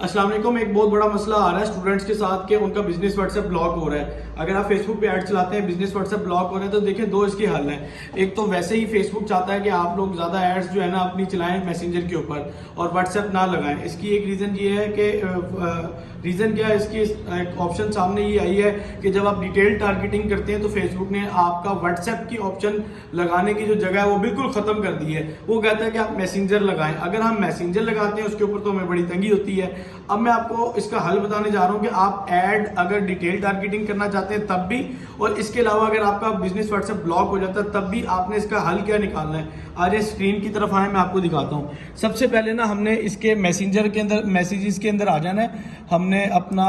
अस्सलाम वालेकुम। एक बहुत बड़ा मसला आ रहा है स्टूडेंट्स के साथ कि उनका बिजनेस व्हाट्सएप ब्लॉक हो रहा है। अगर आप फेसबुक पे ऐड चलाते हैं, बिजनेस व्हाट्सएप ब्लॉक हो रहे हैं, तो देखिए दो इसके हल हैं। एक तो वैसे ही फेसबुक चाहता है कि आप लोग ज़्यादा एड्स जो है ना अपनी चलाएं मैसेंजर के ऊपर और व्हाट्सएप ना लगाएं। इसकी एक रीज़न ये है कि रीज़न क्या है इसकी, एक ऑप्शन सामने ये आई है कि जब आप डिटेल टारगेटिंग करते हैं तो फेसबुक ने आपका व्हाट्सएप की ऑप्शन लगाने की जो जगह है वो बिल्कुल ख़त्म कर दी है। वो कहता है कि आप मैसेंजर लगाएं। अगर हम मैसेंजर लगाते हैं उसके ऊपर तो हमें बड़ी तंगी होती है। अब मैं आपको इसका हल बताने जा रहा हूं कि आप ऐड अगर डिटेल टारगेटिंग करना चाहते हैं तब भी, और इसके अलावा अगर आपका बिजनेस व्हाट्सएप ब्लॉक हो जाता है तब भी आपने इसका हल क्या निकालना है। आज स्क्रीन की तरफ आए, मैं आपको दिखाता हूं। सबसे पहले ना हमने इसके मैसेंजर के अंदर, मैसेजेस के अंदर आ जाना है। हमने अपना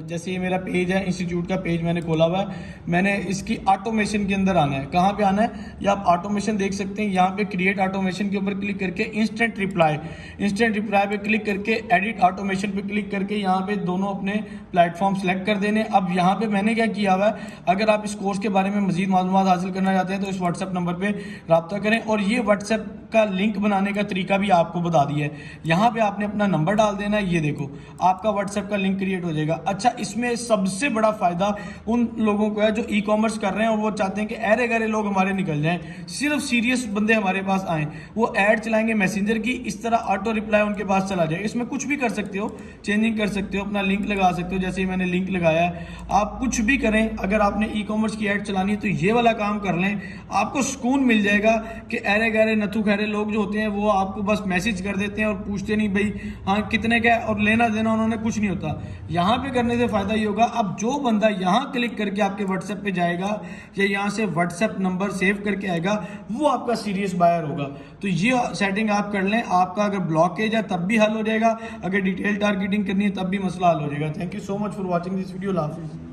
जैसे ये मेरा पेज है, इंस्टीट्यूट का पेज मैंने खोला हुआ है, मैंने इसकी ऑटोमेशन के अंदर आना है। कहाँ पे आना है, ये आप ऑटोमेशन देख सकते हैं। यहाँ पे क्रिएट ऑटोमेशन के ऊपर क्लिक करके इंस्टेंट रिप्लाई पे क्लिक करके एडिट ऑटोमेशन पे क्लिक करके यहाँ पे दोनों अपने प्लेटफॉर्म सेलेक्ट कर देने। अब यहाँ पे मैंने क्या किया हुआ है, अगर आप इस कोर्स के बारे में मजीद मालूमात हासिल करना चाहते हैं तो इस व्हाट्सएप नंबर पे रब्ता करें। और ये व्हाट्सएप का लिंक बनाने का तरीका भी आपको बता दिया है। यहाँ पे आपने अपना नंबर डाल देना है, ये देखो आपका व्हाट्सएप का लिंक क्रिएट हो जाएगा। अच्छा, इसमें सबसे बड़ा फायदा उन लोगों को है जो ई कॉमर्स कर रहे हैं और वो चाहते हैं कि अरे गरे लोग हमारे निकल जाएं, सिर्फ सीरियस बंदे हमारे पास आए। वो ऐड चलाएंगे मैसेंजर की, इस तरह ऑटो रिप्लाई उनके पास चला जाए। इसमें कुछ भी कर सकते हो, चेंजिंग कर सकते हो, अपना लिंक लगा सकते हो। जैसे मैंने लिंक लगाया है, आप कुछ भी करें। अगर आपने ई कॉमर्स की ऐड चलानी है तो ये वाला काम कर लें, आपको सुकून मिल जाएगा कि अरे गरे नथु खैरे लोग जो होते हैं वो आपको बस मैसेज कर देते हैं और पूछते नहीं भाई हाँ कितने का, और लेना देना उन्होंने कुछ नहीं होता। यहाँ पे करने से फायदा ये होगा, अब जो बंदा यहाँ क्लिक करके आपके व्हाट्सएप पे जाएगा या यहाँ से व्हाट्सएप नंबर सेव करके आएगा, वो आपका सीरियस बायर होगा। तो ये सेटिंग आप कर लें, आपका अगर ब्लॉकेज है तब भी हल हो जाएगा, अगर डिटेल टारगेटिंग करनी है तब भी मसला हल हो जाएगा। Thank you so much for watching this video. हाफिज़।